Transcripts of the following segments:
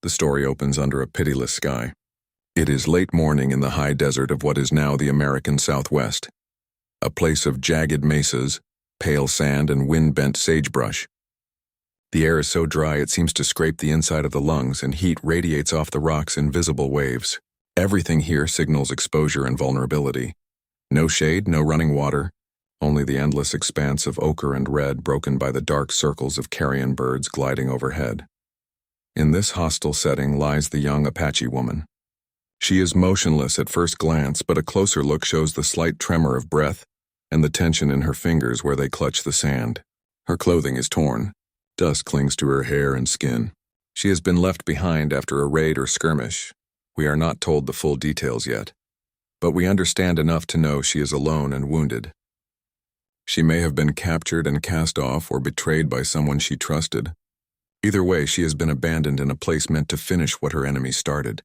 The story opens under a pitiless sky. It is late morning in the high desert of what is now the American Southwest, a place of jagged mesas, pale sand, and wind-bent sagebrush. The air is so dry it seems to scrape the inside of the lungs, and heat radiates off the rocks in visible waves. Everything here signals exposure and vulnerability. No shade, no running water, only the endless expanse of ochre and red broken by the dark circles of carrion birds gliding overhead. In this hostile setting lies the young Apache woman. She is motionless at first glance, but a closer look shows the slight tremor of breath and the tension in her fingers where they clutch the sand. Her clothing is torn. Dust clings to her hair and skin. She has been left behind after a raid or skirmish. We are not told the full details yet, but we understand enough to know she is alone and wounded. She may have been captured and cast off or betrayed by someone she trusted. Either way, she has been abandoned in a place meant to finish what her enemy started.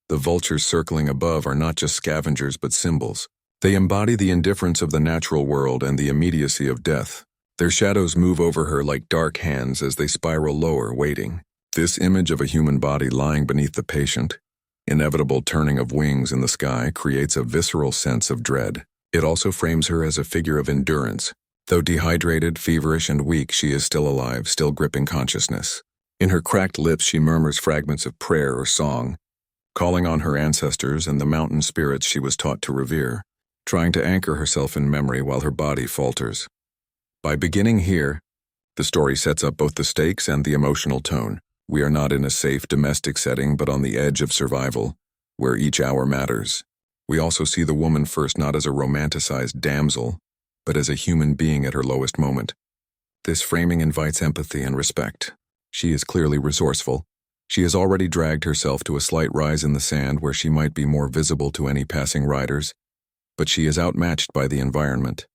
The vultures circling above are not just scavengers but symbols. They embody the indifference of the natural world and the immediacy of death. Their shadows move over her like dark hands as they spiral lower, waiting. This image of a human body lying beneath the patient, inevitable turning of wings in the sky, creates a visceral sense of dread. It also frames her as a figure of endurance. Though dehydrated, feverish, and weak, she is still alive, still gripping consciousness. In her cracked lips she murmurs fragments of prayer or song, calling on her ancestors and the mountain spirits she was taught to revere, trying to anchor herself in memory while her body falters. By beginning here, the story sets up both the stakes and the emotional tone. We are not in a safe domestic setting but on the edge of survival, where each hour matters. We also see the woman first not as a romanticized damsel, but as a human being at her lowest moment. This framing invites empathy and respect. She is clearly resourceful. She has already dragged herself to a slight rise in the sand where she might be more visible to any passing riders, but she is outmatched by the environment.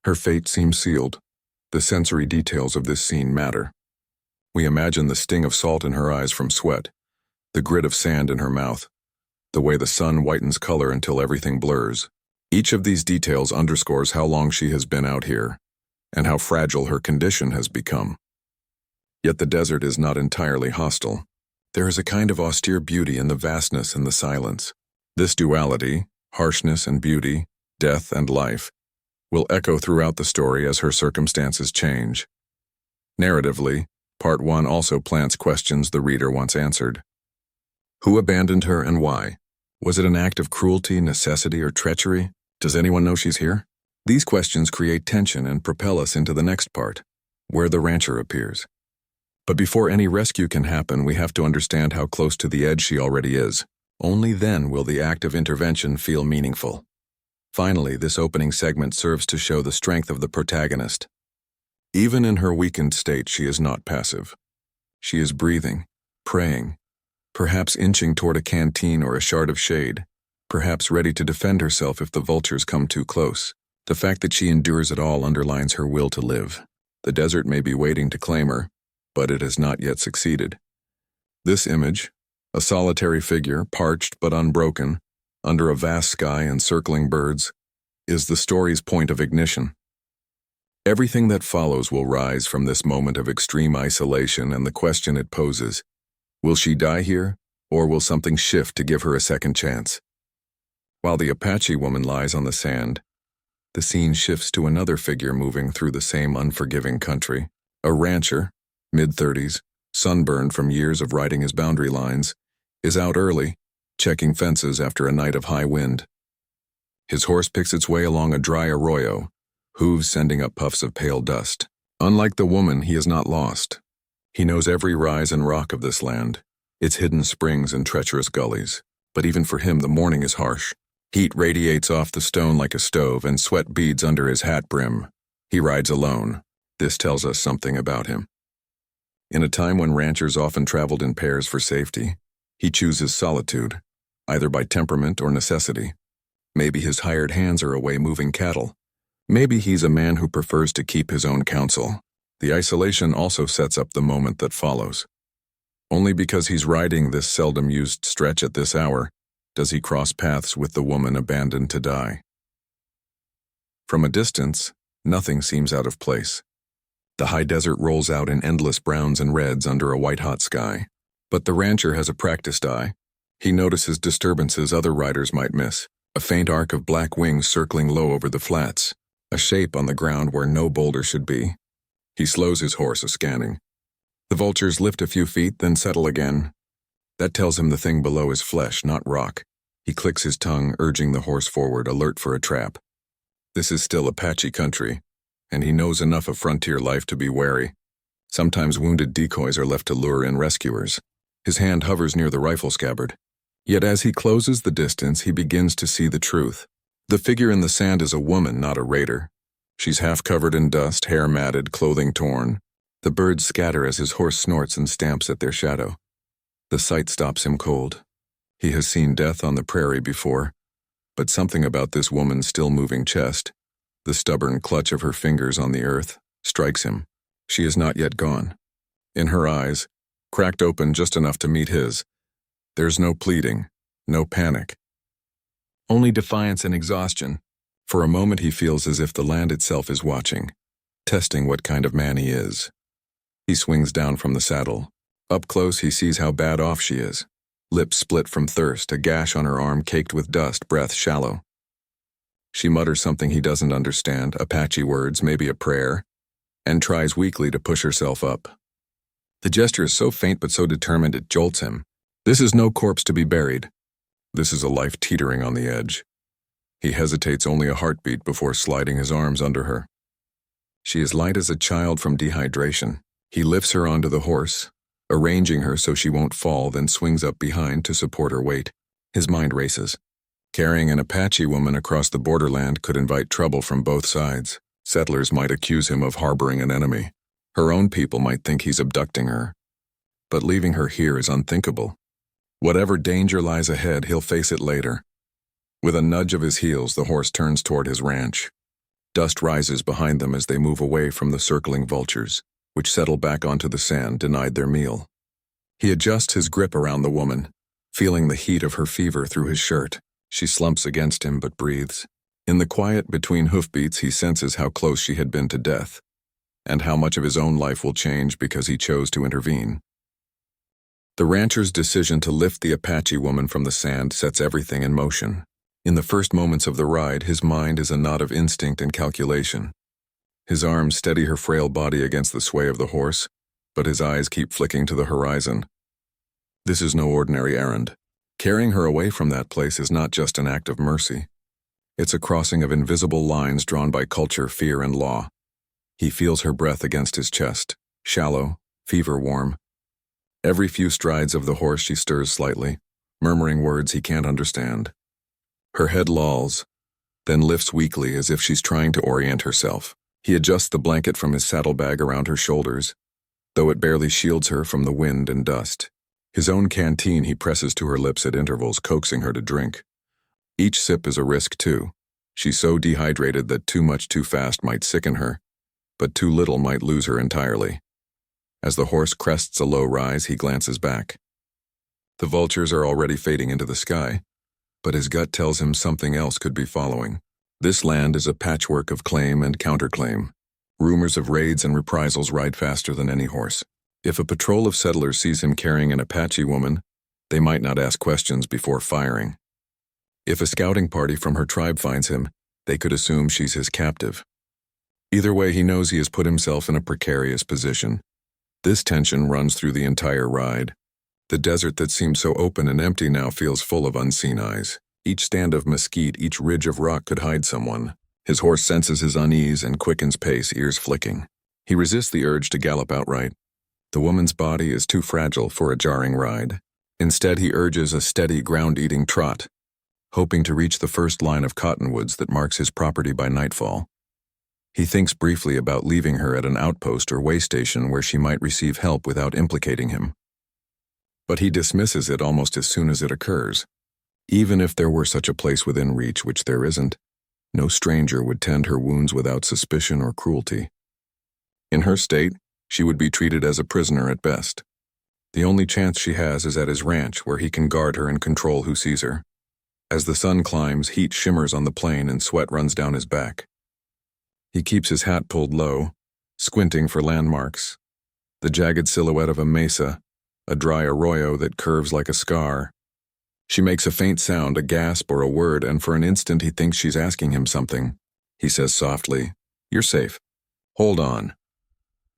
Her fate seems sealed. The sensory details of this scene matter. We imagine the sting of salt in her eyes from sweat, the grit of sand in her mouth, the way the sun whitens color until everything blurs. Each of these details underscores how long she has been out here, and how fragile her condition has become. Yet the desert is not entirely hostile. There is a kind of austere beauty in the vastness and the silence. This duality, harshness and beauty, death and life, will echo throughout the story as her circumstances change. Narratively, Part 1 also plants questions the reader wants answered. Who abandoned her and why? Was it an act of cruelty, necessity, or treachery? Does anyone know she's here? These questions create tension and propel us into the next part, where the rancher appears. But before any rescue can happen, we have to understand how close to the edge she already is. Only then will the act of intervention feel meaningful. Finally, this opening segment serves to show the strength of the protagonist. Even in her weakened state, she is not passive. She is breathing, praying, perhaps inching toward a canteen or a shard of shade, perhaps ready to defend herself if the vultures come too close. The fact that she endures it all underlines her will to live. The desert may be waiting to claim her, but it has not yet succeeded. This image, a solitary figure, parched but unbroken, under a vast sky and circling birds, is the story's point of ignition. Everything that follows will rise from this moment of extreme isolation and the question it poses: will she die here, or will something shift to give her a second chance? While the Apache woman lies on the sand, the scene shifts to another figure moving through the same unforgiving country. A rancher, mid-30s, sunburned from years of riding his boundary lines, is out early, checking fences after a night of high wind. His horse picks its way along a dry arroyo, hooves sending up puffs of pale dust. Unlike the woman, he is not lost. He knows every rise and rock of this land, its hidden springs and treacherous gullies. But even for him, the morning is harsh. Heat radiates off the stone like a stove, and sweat beads under his hat brim. He rides alone. This tells us something about him. In a time when ranchers often traveled in pairs for safety, he chooses solitude, either by temperament or necessity. Maybe his hired hands are away moving cattle. Maybe he's a man who prefers to keep his own counsel. The isolation also sets up the moment that follows. Only because he's riding this seldom-used stretch at this hour does he cross paths with the woman abandoned to die. From a distance, nothing seems out of place. The high desert rolls out in endless browns and reds under a white-hot sky. But the rancher has a practiced eye. He notices disturbances other riders might miss. A faint arc of black wings circling low over the flats. A shape on the ground where no boulder should be. He slows his horse, scanning. The vultures lift a few feet, then settle again. That tells him the thing below is flesh, not rock. He clicks his tongue, urging the horse forward, alert for a trap. This is still Apache country, and he knows enough of frontier life to be wary. Sometimes wounded decoys are left to lure in rescuers. His hand hovers near the rifle scabbard. Yet as he closes the distance, he begins to see the truth. The figure in the sand is a woman, not a raider. She's half covered in dust, hair matted, clothing torn. The birds scatter as his horse snorts and stamps at their shadow. The sight stops him cold. He has seen death on the prairie before, but something about this woman's still moving chest, the stubborn clutch of her fingers on the earth, strikes him. She is not yet gone. In her eyes, cracked open just enough to meet his, there's no pleading, no panic. Only defiance and exhaustion. For a moment he feels as if the land itself is watching, testing what kind of man he is. He swings down from the saddle. Up close he sees how bad off she is. Lips split from thirst, a gash on her arm caked with dust, breath shallow. She mutters something he doesn't understand, Apache words, maybe a prayer, and tries weakly to push herself up. The gesture is so faint but so determined it jolts him. This is no corpse to be buried. This is a life teetering on the edge. He hesitates only a heartbeat before sliding his arms under her. She is light as a child from dehydration. He lifts her onto the horse, arranging her so she won't fall, then swings up behind to support her weight. His mind races. Carrying an Apache woman across the borderland could invite trouble from both sides. Settlers might accuse him of harboring an enemy. Her own people might think he's abducting her. But leaving her here is unthinkable. Whatever danger lies ahead, he'll face it later. With a nudge of his heels, the horse turns toward his ranch. Dust rises behind them as they move away from the circling vultures, which settle back onto the sand, denied their meal. He adjusts his grip around the woman, feeling the heat of her fever through his shirt. She slumps against him but breathes. In the quiet between hoofbeats, he senses how close she had been to death, and how much of his own life will change because he chose to intervene. The rancher's decision to lift the Apache woman from the sand sets everything in motion. In the first moments of the ride, his mind is a knot of instinct and calculation. His arms steady her frail body against the sway of the horse, but his eyes keep flicking to the horizon. This is no ordinary errand. Carrying her away from that place is not just an act of mercy. It's a crossing of invisible lines drawn by culture, fear, and law. He feels her breath against his chest, shallow, fever-warm. Every few strides of the horse she stirs slightly, murmuring words he can't understand. Her head lolls, then lifts weakly as if she's trying to orient herself. He adjusts the blanket from his saddlebag around her shoulders, though it barely shields her from the wind and dust. His own canteen he presses to her lips at intervals, coaxing her to drink. Each sip is a risk, too. She's so dehydrated that too much too fast might sicken her, but too little might lose her entirely. As the horse crests a low rise, he glances back. The vultures are already fading into the sky, but his gut tells him something else could be following. This land is a patchwork of claim and counterclaim. Rumors of raids and reprisals ride faster than any horse. If a patrol of settlers sees him carrying an Apache woman, they might not ask questions before firing. If a scouting party from her tribe finds him, they could assume she's his captive. Either way, he knows he has put himself in a precarious position. This tension runs through the entire ride. The desert that seemed so open and empty now feels full of unseen eyes. Each stand of mesquite, each ridge of rock could hide someone. His horse senses his unease and quickens pace, ears flicking. He resists the urge to gallop outright. The woman's body is too fragile for a jarring ride. Instead, he urges a steady, ground-eating trot, hoping to reach the first line of cottonwoods that marks his property by nightfall. He thinks briefly about leaving her at an outpost or way station where she might receive help without implicating him. But he dismisses it almost as soon as it occurs. Even if there were such a place within reach, which there isn't, no stranger would tend her wounds without suspicion or cruelty. In her state, she would be treated as a prisoner at best. The only chance she has is at his ranch, where he can guard her and control who sees her. As the sun climbs, heat shimmers on the plain and sweat runs down his back. He keeps his hat pulled low, squinting for landmarks. The jagged silhouette of a mesa, a dry arroyo that curves like a scar. She makes a faint sound, a gasp or a word, and for an instant he thinks she's asking him something. He says softly, "You're safe. Hold on."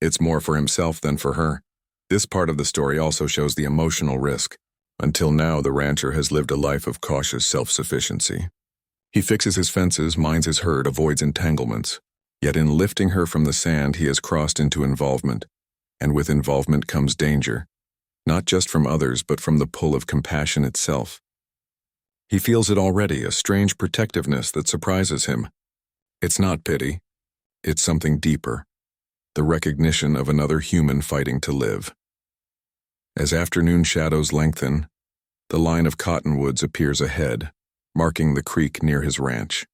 It's more for himself than for her. This part of the story also shows the emotional risk. Until now, the rancher has lived a life of cautious self-sufficiency. He fixes his fences, minds his herd, avoids entanglements. Yet in lifting her from the sand, he has crossed into involvement. And with involvement comes danger. Not just from others, but from the pull of compassion itself. He feels it already, a strange protectiveness that surprises him. It's not pity. It's something deeper. The recognition of another human fighting to live. As afternoon shadows lengthen, the line of cottonwoods appears ahead, marking the creek near his ranch.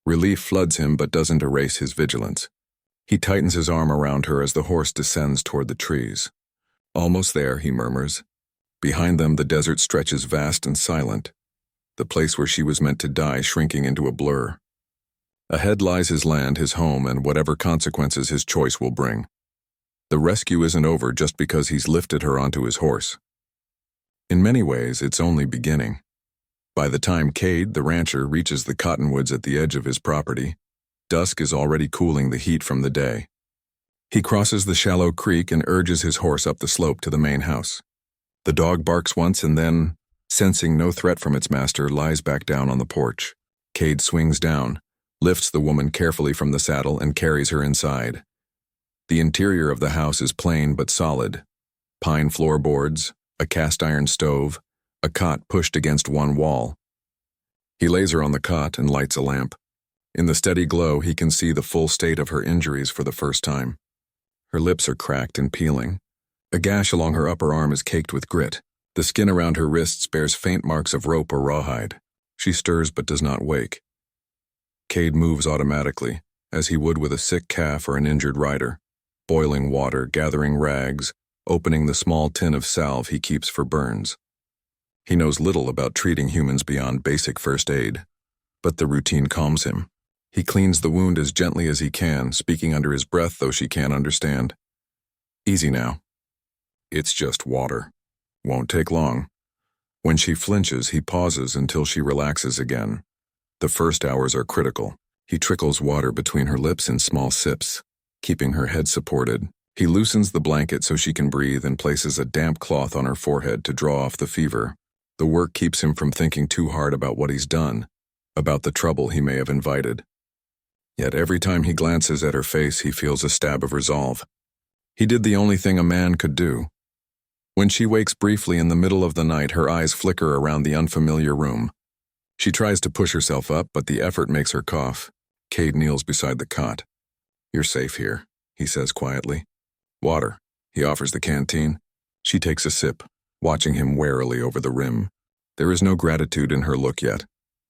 Relief floods him but doesn't erase his vigilance. He tightens his arm around her as the horse descends toward the trees. Almost there, he murmurs. Behind them, the desert stretches vast and silent, the place where she was meant to die shrinking into a blur. Ahead lies his land, his home, and whatever consequences his choice will bring. The rescue isn't over just because he's lifted her onto his horse. In many ways, it's only beginning. By the time Cade, the rancher, reaches the cottonwoods at the edge of his property, dusk is already cooling the heat from the day. He crosses the shallow creek and urges his horse up the slope to the main house. The dog barks once and then, sensing no threat from its master, lies back down on the porch. Cade swings down, lifts the woman carefully from the saddle, and carries her inside. The interior of the house is plain but solid. Pine floorboards, a cast-iron stove, a cot pushed against one wall. He lays her on the cot and lights a lamp. In the steady glow, he can see the full state of her injuries for the first time. Her lips are cracked and peeling. A gash along her upper arm is caked with grit. The skin around her wrists bears faint marks of rope or rawhide. She stirs but does not wake. Cade moves automatically, as he would with a sick calf or an injured rider, boiling water, gathering rags, opening the small tin of salve he keeps for burns. He knows little about treating humans beyond basic first aid, but the routine calms him. He cleans the wound as gently as he can, speaking under his breath though she can't understand. "Easy now. It's just water. Won't take long." When she flinches, he pauses until she relaxes again. The first hours are critical. He trickles water between her lips in small sips, keeping her head supported. He loosens the blanket so she can breathe and places a damp cloth on her forehead to draw off the fever. The work keeps him from thinking too hard about what he's done, about the trouble he may have invited. Yet every time he glances at her face, he feels a stab of resolve. He did the only thing a man could do. When she wakes briefly in the middle of the night, her eyes flicker around the unfamiliar room. She tries to push herself up, but the effort makes her cough. Cade kneels beside the cot. "You're safe here," he says quietly. "Water." He offers the canteen. She takes a sip, watching him warily over the rim. There is no gratitude in her look yet,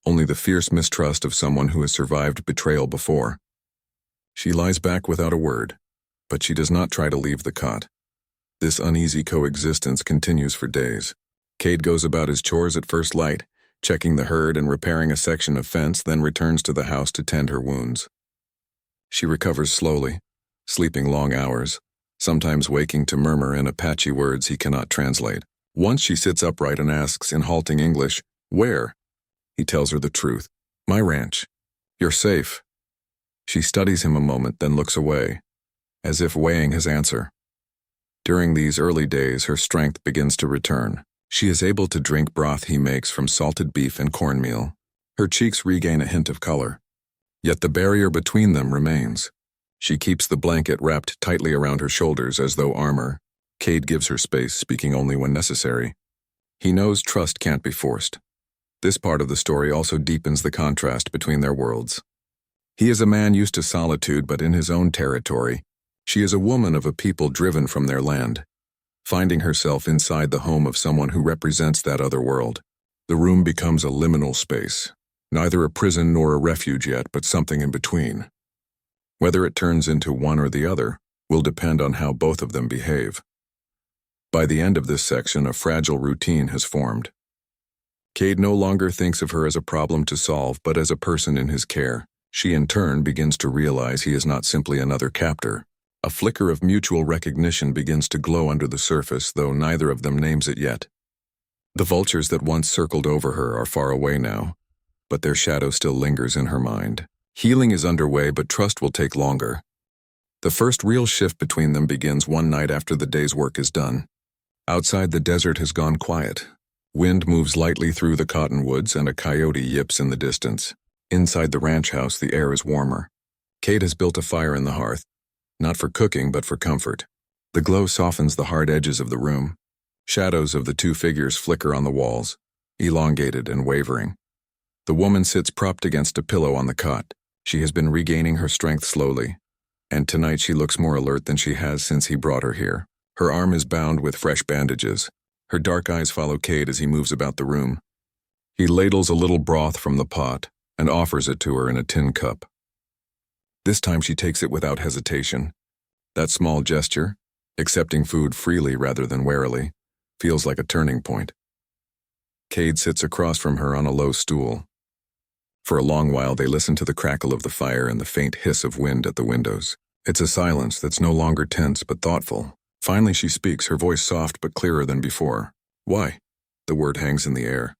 only the fierce mistrust of someone who has survived betrayal before. She lies back without a word, but she does not try to leave the cot. This uneasy coexistence continues for days. Cade goes about his chores at first light, checking the herd and repairing a section of fence, then returns to the house to tend her wounds. She recovers slowly, sleeping long hours, sometimes waking to murmur in Apache words he cannot translate. Once she sits upright and asks in halting English, "Where?" He tells her the truth. "My ranch. You're safe." She studies him a moment, then looks away, as if weighing his answer. During these early days, her strength begins to return. She is able to drink broth he makes from salted beef and cornmeal. Her cheeks regain a hint of color. Yet the barrier between them remains. She keeps the blanket wrapped tightly around her shoulders as though armor. Cade gives her space, speaking only when necessary. He knows trust can't be forced. This part of the story also deepens the contrast between their worlds. He is a man used to solitude, but in his own territory. She is a woman of a people driven from their land, finding herself inside the home of someone who represents that other world. The room becomes a liminal space, neither a prison nor a refuge yet, but something in between. Whether it turns into one or the other will depend on how both of them behave. By the end of this section, a fragile routine has formed. Cade no longer thinks of her as a problem to solve, but as a person in his care. She in turn begins to realize he is not simply another captor. A flicker of mutual recognition begins to glow under the surface, though neither of them names it yet. The vultures that once circled over her are far away now, but their shadow still lingers in her mind. Healing is underway, but trust will take longer. The first real shift between them begins one night after the day's work is done. Outside, the desert has gone quiet. Wind moves lightly through the cottonwoods and a coyote yips in the distance. Inside the ranch house, the air is warmer. Kate has built a fire in the hearth, not for cooking but for comfort. The glow softens the hard edges of the room. Shadows of the two figures flicker on the walls, elongated and wavering. The woman sits propped against a pillow on the cot. She has been regaining her strength slowly, and tonight she looks more alert than she has since he brought her here. Her arm is bound with fresh bandages. Her dark eyes follow Cade as he moves about the room. He ladles a little broth from the pot and offers it to her in a tin cup. This time she takes it without hesitation. That small gesture, accepting food freely rather than warily, feels like a turning point. Cade sits across from her on a low stool. For a long while they listen to the crackle of the fire and the faint hiss of wind at the windows. It's a silence that's no longer tense but thoughtful. Finally she speaks, her voice soft but clearer than before. Why? The word hangs in the air.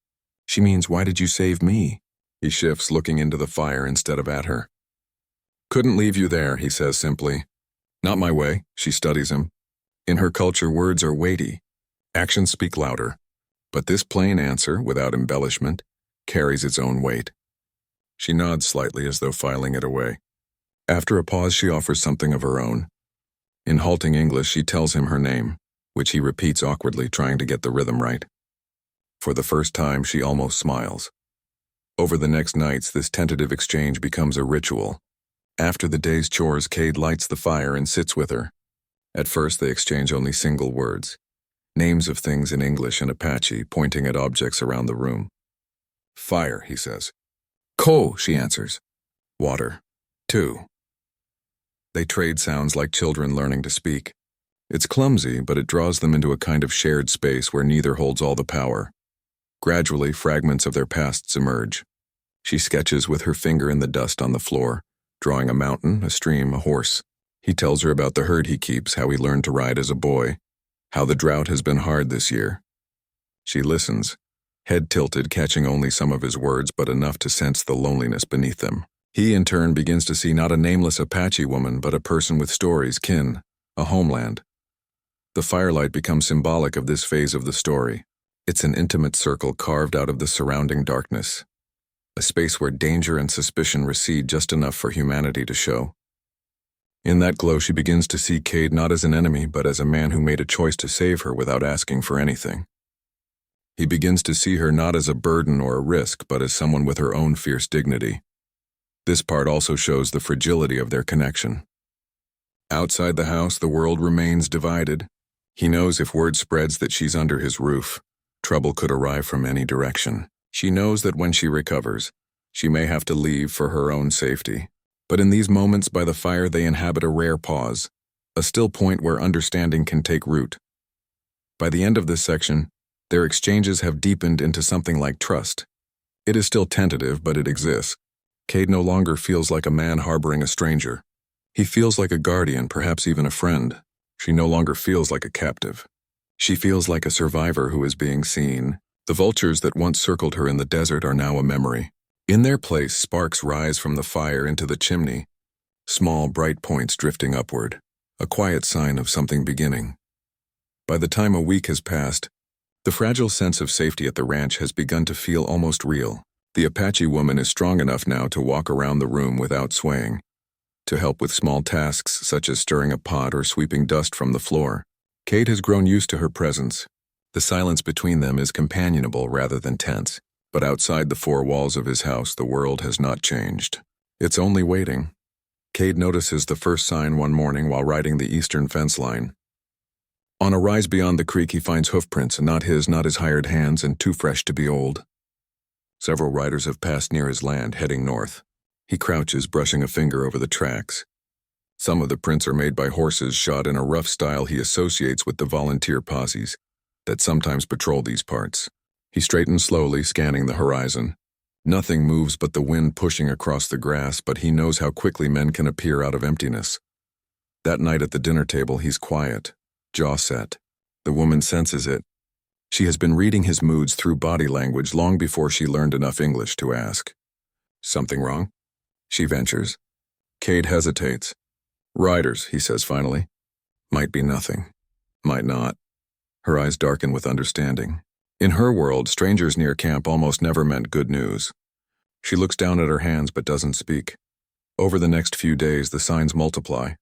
She means, why did you save me? He shifts, looking into the fire instead of at her. Couldn't leave you there, he says simply. Not my way, she studies him. In her culture, words are weighty. Actions speak louder. But this plain answer, without embellishment, carries its own weight. She nods slightly as though filing it away. After a pause, she offers something of her own. In halting English, she tells him her name, which he repeats awkwardly, trying to get the rhythm right. For the first time, she almost smiles. Over the next nights, this tentative exchange becomes a ritual. After the day's chores, Cade lights the fire and sits with her. At first, they exchange only single words. Names of things in English and Apache, pointing at objects around the room. Fire, he says. Ko, she answers. Water. Two. They trade sounds like children learning to speak. It's clumsy, but it draws them into a kind of shared space where neither holds all the power. Gradually, fragments of their pasts emerge. She sketches with her finger in the dust on the floor, drawing a mountain, a stream, a horse. He tells her about the herd he keeps, how he learned to ride as a boy, how the drought has been hard this year. She listens, head tilted, catching only some of his words, but enough to sense the loneliness beneath them. He, in turn, begins to see not a nameless Apache woman, but a person with stories, kin, a homeland. The firelight becomes symbolic of this phase of the story. It's an intimate circle carved out of the surrounding darkness, a space where danger and suspicion recede just enough for humanity to show. In that glow, she begins to see Cade not as an enemy, but as a man who made a choice to save her without asking for anything. He begins to see her not as a burden or a risk, but as someone with her own fierce dignity. This part also shows the fragility of their connection. Outside the house, the world remains divided. He knows if word spreads that she's under his roof, trouble could arrive from any direction. She knows that when she recovers, she may have to leave for her own safety. But in these moments by the fire, they inhabit a rare pause, a still point where understanding can take root. By the end of this section, their exchanges have deepened into something like trust. It is still tentative, but it exists. Cade no longer feels like a man harboring a stranger. He feels like a guardian, perhaps even a friend. She no longer feels like a captive. She feels like a survivor who is being seen. The vultures that once circled her in the desert are now a memory. In their place, sparks rise from the fire into the chimney, small, bright points drifting upward, a quiet sign of something beginning. By the time a week has passed, the fragile sense of safety at the ranch has begun to feel almost real. The Apache woman is strong enough now to walk around the room without swaying, to help with small tasks such as stirring a pot or sweeping dust from the floor. Cade has grown used to her presence. The silence between them is companionable rather than tense. But outside the four walls of his house, the world has not changed. It's only waiting. Cade notices the first sign one morning while riding the eastern fence line. On a rise beyond the creek, he finds hoofprints, not his hired hands, and too fresh to be old. Several riders have passed near his land, heading north. He crouches, brushing a finger over the tracks. Some of the prints are made by horses shod in a rough style he associates with the volunteer posses that sometimes patrol these parts. He straightens slowly, scanning the horizon. Nothing moves but the wind pushing across the grass, but he knows how quickly men can appear out of emptiness. That night at the dinner table, he's quiet, jaw set. The woman senses it. She has been reading his moods through body language long before she learned enough English to ask. Something wrong? She ventures. Cade hesitates. Riders, he says finally. Might be nothing. Might not. Her eyes darken with understanding. In her world, strangers near camp almost never meant good news. She looks down at her hands but doesn't speak. Over the next few days, the signs multiply.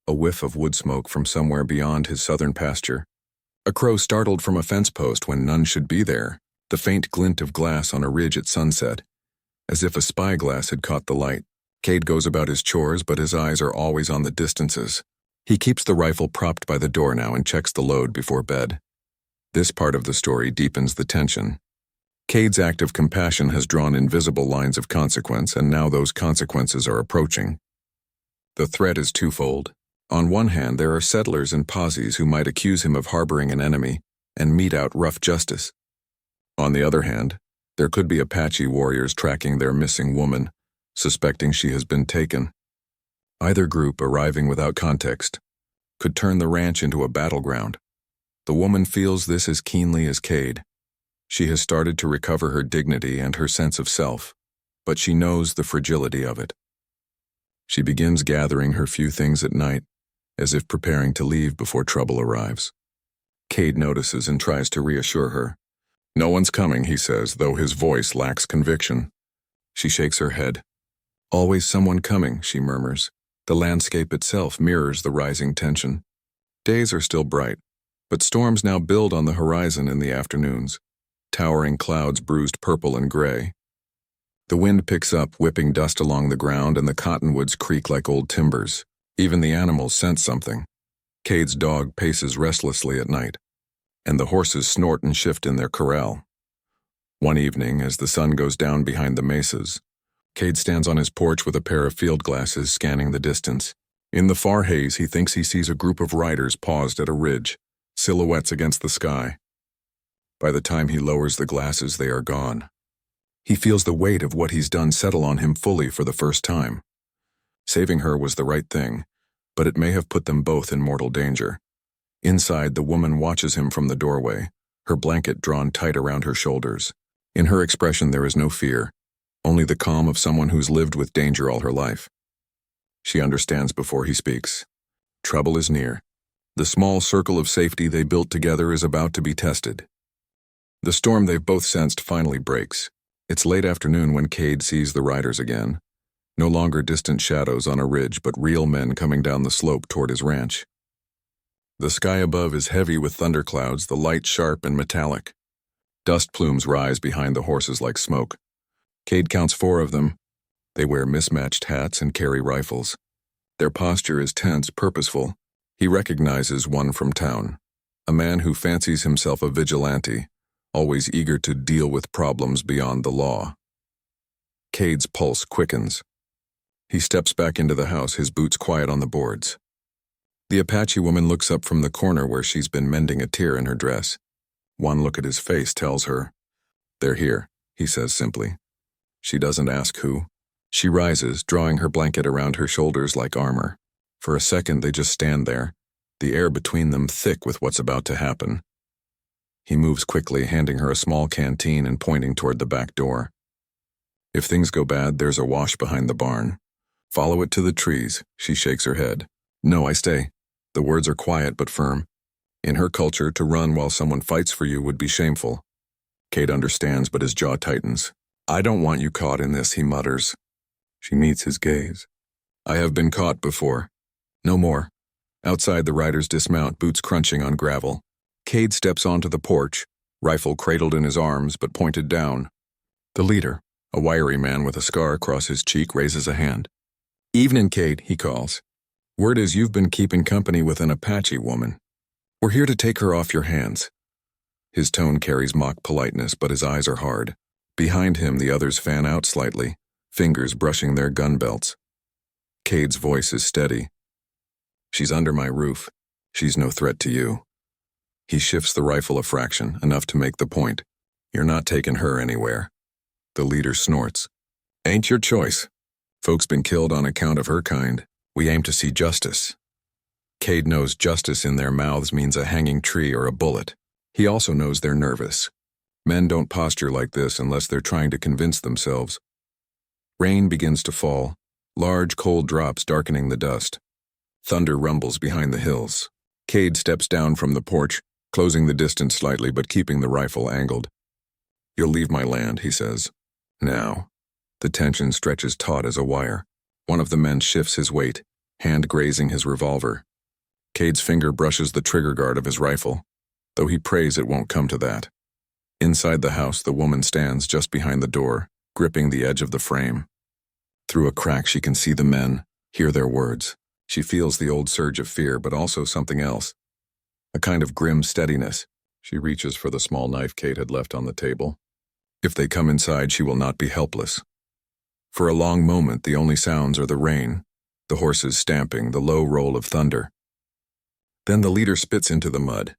A whiff of wood smoke from somewhere beyond his southern pasture. A crow startled from a fence post when none should be there. The faint glint of glass on a ridge at sunset. As if a spyglass had caught the light. Cade goes about his chores, but his eyes are always on the distances. He keeps the rifle propped by the door now and checks the load before bed. This part of the story deepens the tension. Cade's act of compassion has drawn invisible lines of consequence, and now those consequences are approaching. The threat is twofold. On one hand, there are settlers and posies who might accuse him of harboring an enemy and mete out rough justice. On the other hand, there could be Apache warriors tracking their missing woman, suspecting she has been taken. Either group, arriving without context, could turn the ranch into a battleground. The woman feels this as keenly as Cade. She has started to recover her dignity and her sense of self, but she knows the fragility of it. She begins gathering her few things at night, as if preparing to leave before trouble arrives. Cade notices and tries to reassure her. No one's coming, he says, though his voice lacks conviction. She shakes her head. Always someone coming, she murmurs. The landscape itself mirrors the rising tension. Days are still bright, but storms now build on the horizon in the afternoons. Towering clouds bruised purple and gray. The wind picks up, whipping dust along the ground, and the cottonwoods creak like old timbers. Even the animals sense something. Cade's dog paces restlessly at night, and the horses snort and shift in their corral. One evening, as the sun goes down behind the mesas, Cade stands on his porch with a pair of field glasses scanning the distance. In the far haze, he thinks he sees a group of riders paused at a ridge, silhouettes against the sky. By the time he lowers the glasses, they are gone. He feels the weight of what he's done settle on him fully for the first time. Saving her was the right thing, but it may have put them both in mortal danger. Inside, the woman watches him from the doorway, her blanket drawn tight around her shoulders. In her expression there is no fear, only the calm of someone who's lived with danger all her life. She understands before he speaks. Trouble is near. The small circle of safety they built together is about to be tested. The storm they've both sensed finally breaks. It's late afternoon when Cade sees the riders again. No longer distant shadows on a ridge, but real men coming down the slope toward his ranch. The sky above is heavy with thunderclouds, the light sharp and metallic. Dust plumes rise behind the horses like smoke. Cade counts 4 of them. They wear mismatched hats and carry rifles. Their posture is tense, purposeful. He recognizes one from town, a man who fancies himself a vigilante, always eager to deal with problems beyond the law. Cade's pulse quickens. He steps back into the house, his boots quiet on the boards. The Apache woman looks up from the corner where she's been mending a tear in her dress. One look at his face tells her, "They're here," he says simply. She doesn't ask who. She rises, drawing her blanket around her shoulders like armor. For a second they just stand there, the air between them thick with what's about to happen. He moves quickly, handing her a small canteen and pointing toward the back door. If things go bad, there's a wash behind the barn. Follow it to the trees. She shakes her head. No, I stay. The words are quiet but firm. In her culture, to run while someone fights for you would be shameful. Cade understands, but his jaw tightens. I don't want you caught in this, he mutters. She meets his gaze. I have been caught before. No more. Outside, the riders dismount, boots crunching on gravel. Cade steps onto the porch, rifle cradled in his arms but pointed down. The leader, a wiry man with a scar across his cheek, raises a hand. Evening, Cade, he calls. Word is you've been keeping company with an Apache woman. We're here to take her off your hands. His tone carries mock politeness, but his eyes are hard. Behind him, the others fan out slightly, fingers brushing their gun belts. Cade's voice is steady. She's under my roof. She's no threat to you. He shifts the rifle a fraction, enough to make the point. You're not taking her anywhere. The leader snorts. Ain't your choice. Folks been killed on account of her kind. We aim to see justice. Cade knows justice in their mouths means a hanging tree or a bullet. He also knows they're nervous. Men don't posture like this unless they're trying to convince themselves. Rain begins to fall, large cold drops darkening the dust. Thunder rumbles behind the hills. Cade steps down from the porch, closing the distance slightly but keeping the rifle angled. "You'll leave my land," he says. "Now." The tension stretches taut as a wire. One of the men shifts his weight, hand grazing his revolver. Cade's finger brushes the trigger guard of his rifle, though he prays it won't come to that. Inside the house, the woman stands just behind the door, gripping the edge of the frame. Through a crack, she can see the men, hear their words. She feels the old surge of fear, but also something else. A kind of grim steadiness. She reaches for the small knife Cade had left on the table. If they come inside, she will not be helpless. For a long moment, the only sounds are the rain, the horses stamping, the low roll of thunder. Then the leader spits into the mud.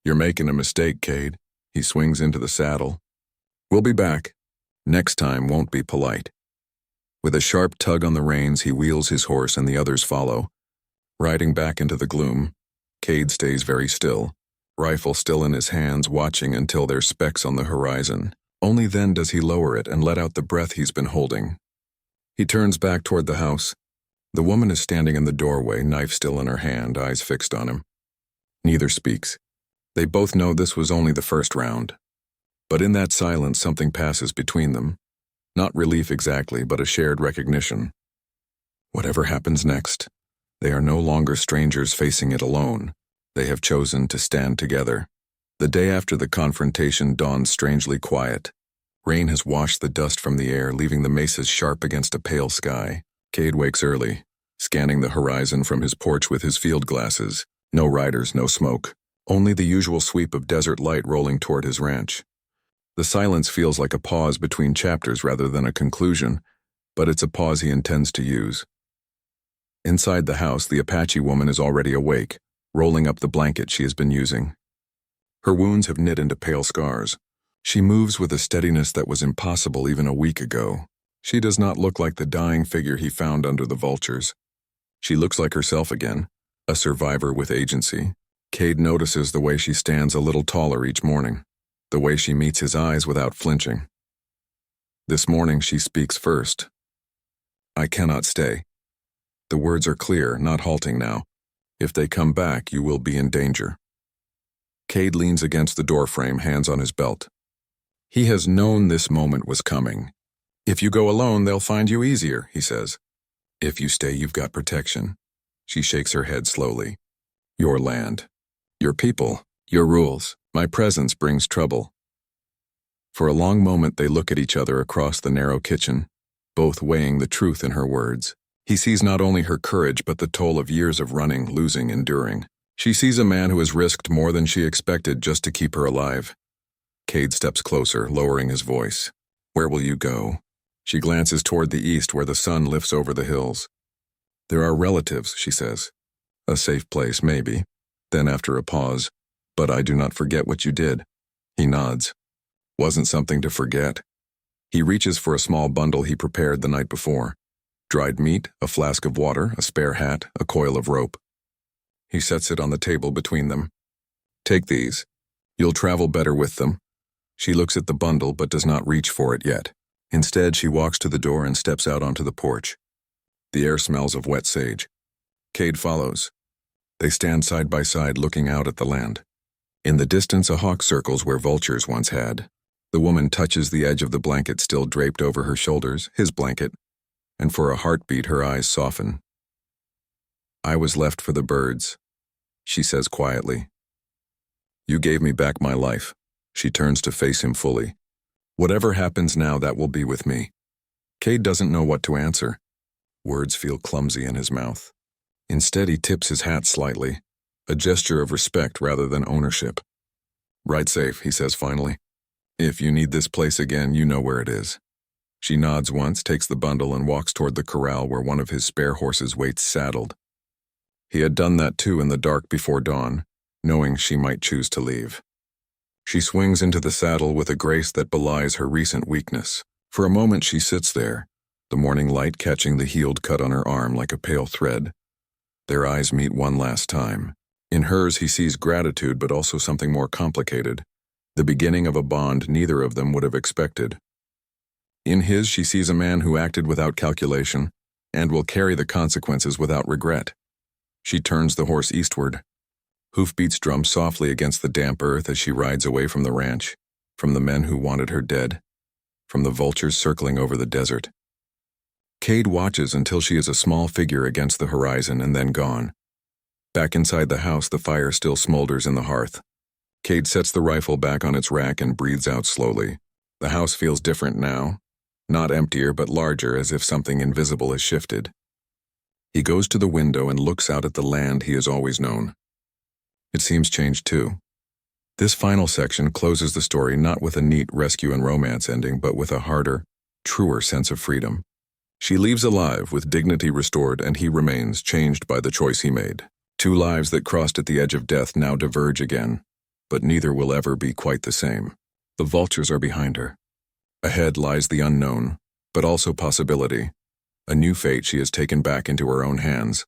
"You're making a mistake, Cade." He swings into the saddle. "We'll be back. Next time won't be polite." With a sharp tug on the reins, he wheels his horse and the others follow. Riding back into the gloom, Cade stays very still, rifle still in his hands, watching until there's specks on the horizon. Only then does he lower it and let out the breath he's been holding. He turns back toward the house. The woman is standing in the doorway, knife still in her hand, eyes fixed on him. Neither speaks. They both know this was only the first round. But in that silence, something passes between them. Not relief exactly, but a shared recognition. Whatever happens next, they are no longer strangers facing it alone. They have chosen to stand together. The day after the confrontation dawns strangely quiet. Rain has washed the dust from the air, leaving the mesas sharp against a pale sky. Cade wakes early, scanning the horizon from his porch with his field glasses. No riders, no smoke. Only the usual sweep of desert light rolling toward his ranch. The silence feels like a pause between chapters rather than a conclusion, but it's a pause he intends to use. Inside the house, the Apache woman is already awake, rolling up the blanket she has been using. Her wounds have knit into pale scars. She moves with a steadiness that was impossible even a week ago. She does not look like the dying figure he found under the vultures. She looks like herself again, a survivor with agency. Cade notices the way she stands a little taller each morning, the way she meets his eyes without flinching. This morning she speaks first. "I cannot stay." The words are clear, not halting now. "If they come back, you will be in danger." Cade leans against the doorframe, hands on his belt. He has known this moment was coming. "If you go alone, they'll find you easier," he says. "If you stay, you've got protection." She shakes her head slowly. "Your land, your people, your rules. My presence brings trouble." For a long moment they look at each other across the narrow kitchen, both weighing the truth in her words. He sees not only her courage but the toll of years of running, losing, enduring. She sees a man who has risked more than she expected just to keep her alive. Cade steps closer, lowering his voice. "Where will you go?" She glances toward the east where the sun lifts over the hills. "There are relatives," she says. "A safe place, maybe." Then after a pause, "But I do not forget what you did." He nods. Wasn't something to forget. He reaches for a small bundle he prepared the night before. Dried meat, a flask of water, a spare hat, a coil of rope. He sets it on the table between them. "Take these. You'll travel better with them." She looks at the bundle but does not reach for it yet. Instead, she walks to the door and steps out onto the porch. The air smells of wet sage. Cade follows. They stand side by side looking out at the land. In the distance, a hawk circles where vultures once had. The woman touches the edge of the blanket still draped over her shoulders, his blanket, and for a heartbeat her eyes soften. "I was left for the birds," she says quietly. "You gave me back my life." She turns to face him fully. "Whatever happens now, that will be with me." Cade doesn't know what to answer. Words feel clumsy in his mouth. Instead, he tips his hat slightly, a gesture of respect rather than ownership. "Ride safe," he says finally. "If you need this place again, you know where it is." She nods once, takes the bundle, and walks toward the corral where one of his spare horses waits saddled. He had done that too in the dark before dawn, knowing she might choose to leave. She swings into the saddle with a grace that belies her recent weakness. For a moment she sits there, the morning light catching the healed cut on her arm like a pale thread. Their eyes meet one last time. In hers, he sees gratitude, but also something more complicated, the beginning of a bond neither of them would have expected. In his, she sees a man who acted without calculation and will carry the consequences without regret. She turns the horse eastward. Hoofbeats drum softly against the damp earth as she rides away from the ranch, from the men who wanted her dead, from the vultures circling over the desert. Cade watches until she is a small figure against the horizon and then gone. Back inside the house, the fire still smolders in the hearth. Cade sets the rifle back on its rack and breathes out slowly. The house feels different now, not emptier but larger, as if something invisible has shifted. He goes to the window and looks out at the land he has always known. It seems changed too. This final section closes the story not with a neat rescue and romance ending, but with a harder, truer sense of freedom. She leaves alive with dignity restored, and he remains changed by the choice he made. Two lives that crossed at the edge of death now diverge again, but neither will ever be quite the same. The vultures are behind her. Ahead lies the unknown, but also possibility, a new fate she has taken back into her own hands.